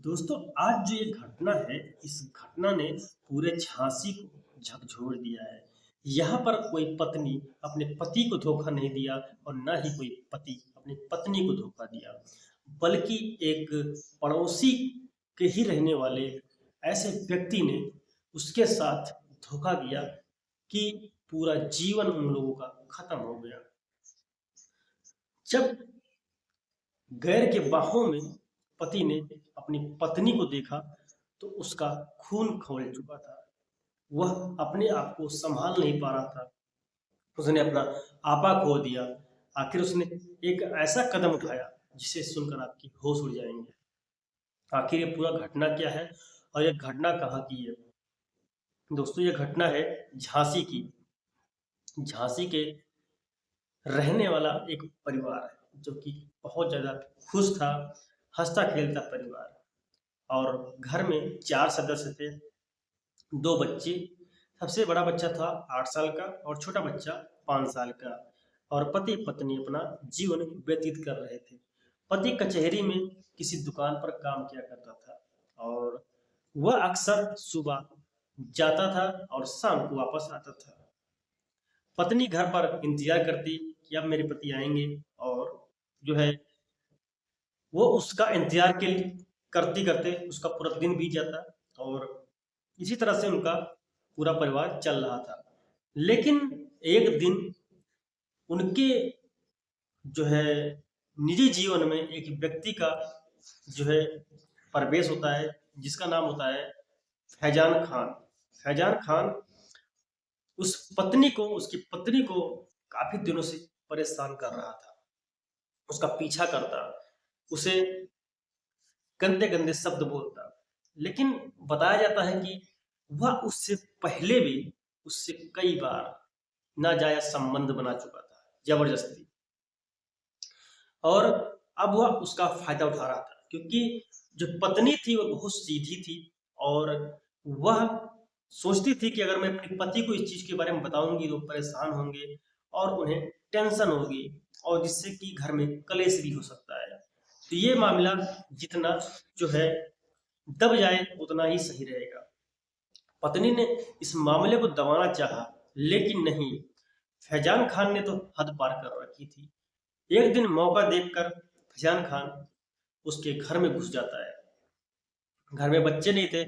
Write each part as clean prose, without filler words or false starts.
दोस्तों, आज जो ये घटना है, इस घटना ने पूरे झांसी को झकझोर दिया है। यहाँ पर कोई पत्नी अपने पति को धोखा नहीं दिया और ना ही कोई पति अपनी पत्नी को धोखा दिया, बल्कि एक पड़ोसी के ही रहने वाले ऐसे व्यक्ति ने उसके साथ धोखा दिया कि पूरा जीवन उन लोगों का खत्म हो गया। जब गैर के बाहों में पति ने अपनी पत्नी को देखा तो उसका खून खौल चुका था। वह अपने आप को संभाल नहीं पा रहा था। उसने अपना आपा खो दिया। आखिर उसने एक ऐसा कदम उठाया जिसे सुनकर आपकी होश उड़ जाएंगे। आखिर ये पूरा घटना क्या है और ये घटना कहाँ की है? दोस्तों, ये घटना है झांसी की। झांसी के रहने वाला एक परिवार है जो कि बहुत ज़्यादा खुश था, हंसता खेलता परिवार। और घर में 4 सदस्य थे, 2 बच्चे। सबसे बड़ा बच्चा था 8 साल का और छोटा बच्चा 5 साल का। और पति पत्नी अपना जीवन व्यतीत कर रहे थे। पति कचहरी में किसी दुकान पर काम किया करता था और वह अक्सर सुबह जाता था और शाम को वापस आता था। पत्नी घर पर इंतजार करती कि अब मेरे पति आएंगे, और जो है वो उसका इंतजार के करते करते उसका पूरा दिन बीत जाता। और इसी तरह से उनका पूरा परिवार चल रहा था। लेकिन एक दिन उनके जो है निजी जीवन में एक व्यक्ति का जो है प्रवेश होता है, जिसका नाम होता है फैजान खान। फैजान खान उसकी पत्नी को काफी दिनों से परेशान कर रहा था, उसका पीछा करता, उसे गंदे गंदे शब्द बोलता। लेकिन बताया जाता है कि वह उससे पहले भी उससे कई बार नाजायज संबंध बना चुका था, जबरदस्ती। और अब वह उसका फायदा उठा रहा था, क्योंकि जो पत्नी थी वह बहुत सीधी थी। और वह सोचती थी कि अगर मैं अपने पति को इस चीज के बारे में बताऊंगी तो परेशान होंगे और उन्हें टेंशन होगी, और जिससे कि घर में कलेश भी हो सकता है। तो ये मामला जितना जो है दब जाए उतना ही सही रहेगा। पत्नी ने इस मामले को दबाना चाहा, लेकिन नहीं, फैजान खान ने तो हद पार कर रखी थी। एक दिन मौका देखकर फैजान खान उसके घर में घुस जाता है। घर में बच्चे नहीं थे,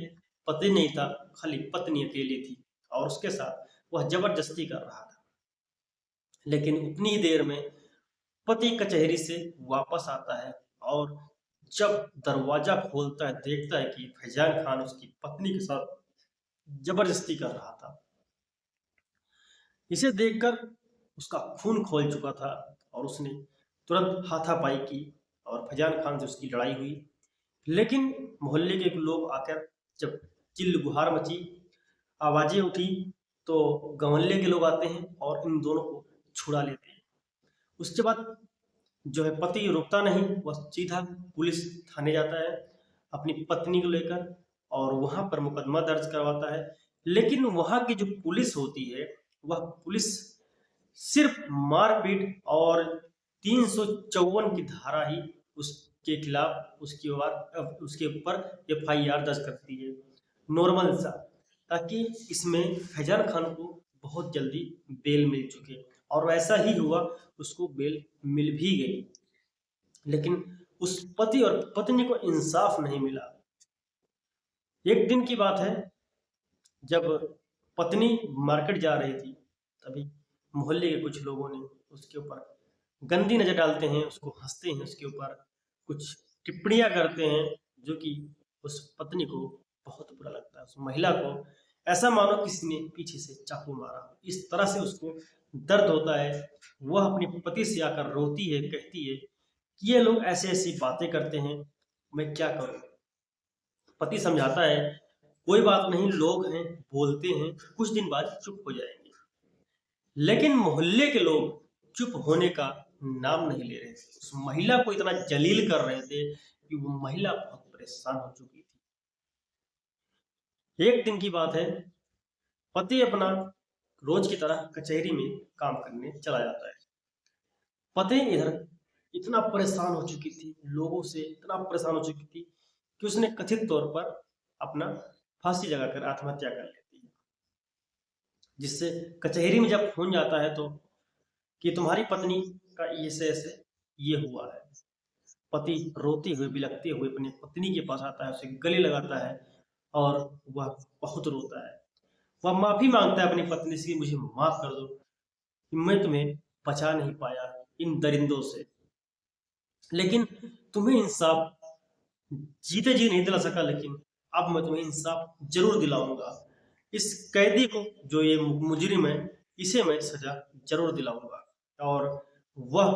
पति नहीं था, खाली पत्नी अकेली थी और उसके साथ वह जबरदस्ती कर रहा था। लेकिन उतनी ही देर में पति कचहरी से वापस आता है और जब दरवाजा खोलता है देखता है कि फैजान खान उसकी पत्नी के साथ जबरदस्ती कर रहा था। इसे देखकर उसका खून खौल चुका था और उसने तुरंत हाथापाई की और फैजान खान से उसकी लड़ाई हुई। लेकिन मोहल्ले के लोग आकर जब चिल्ल गुहार मची, आवाजें उठी, तो गवंले के लोग आते हैं और इन दोनों को छुड़ा लेते हैं। उसके बाद जो है पति रुकता नहीं, वह सीधा पुलिस थाने जाता है अपनी पत्नी को लेकर और वहां पर मुकदमा दर्ज करवाता है। लेकिन वहां की जो पुलिस होती है, वह पुलिस सिर्फ मारपीट और 354 की धारा ही उसके खिलाफ उसके ऊपर एफआईआर दर्ज करती है, नॉर्मल सा, ताकि इसमें फैजान खान को बहुत जल्दी बेल मिल चुके। और वैसा ही हुआ, उसको बेल मिल भी गई। लेकिन उस पति और पत्नी को इंसाफ नहीं मिला। एक दिन की बात है, जब पत्नी मार्केट जा रही थी, तभी मोहल्ले के कुछ लोगों ने उसके ऊपर गंदी नजर डालते हैं, उसको हंसते हैं, उसके ऊपर कुछ टिप्पणियां करते हैं, जो कि उस पत्नी को बहुत बुरा लगता है। उस महिला को ऐसा मानो किसी ने पीछे से चाकू मारा, इस तरह से उसको दर्द होता है। वह अपने पति से आकर रोती है, कहती है कि ये लोग ऐसी ऐसी बातें करते हैं, मैं क्या करूं। पति समझाता है कोई बात नहीं, लोग हैं, बोलते हैं, कुछ दिन बाद चुप हो जाएंगे। लेकिन मोहल्ले के लोग चुप होने का नाम नहीं ले रहे थे। उस महिला को इतना जलील कर रहे थे कि वो महिला बहुत परेशान हो चुकी थी। एक दिन की बात है, पति अपना रोज की तरह कचहरी में काम करने चला जाता है। पत्नी इधर इतना परेशान हो चुकी थी, लोगों से इतना परेशान हो चुकी थी कि उसने कथित तौर पर अपना फांसी लगाकर आत्महत्या कर लेती है। जिससे कचहरी में जब फोन जाता है तो कि तुम्हारी पत्नी का ऐसे ऐसे ये हुआ है, पति रोते हुए बिलखते हुए अपनी पत्नी के पास आता है, उसे गले लगाता है और वह बहुत रोता है। वह माफी मांगता है अपनी पत्नी से कि मुझे माफ कर दो कि मैं तुम्हें बचा नहीं पाया इन दरिंदों से, लेकिन तुम्हें इंसाफ जीते जी नहीं दिला सका, लेकिन अब मैं तुम्हें इंसाफ जरूर दिलाऊंगा। इस कैदी को, जो ये मुजरिम है, इसे मैं सजा जरूर दिलाऊंगा। और वह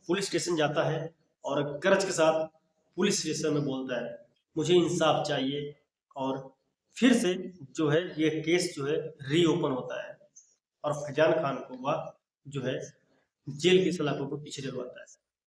पुलिस स्टेशन जाता है और गरज के साथ पुलिस स्टेशन में बोलता है मुझे इंसाफ चाहिए। और फिर से जो है ये केस जो है रीओपन होता है और फैजान खान को वह जो है जेल की सलाखों को पीछे डलवाता है।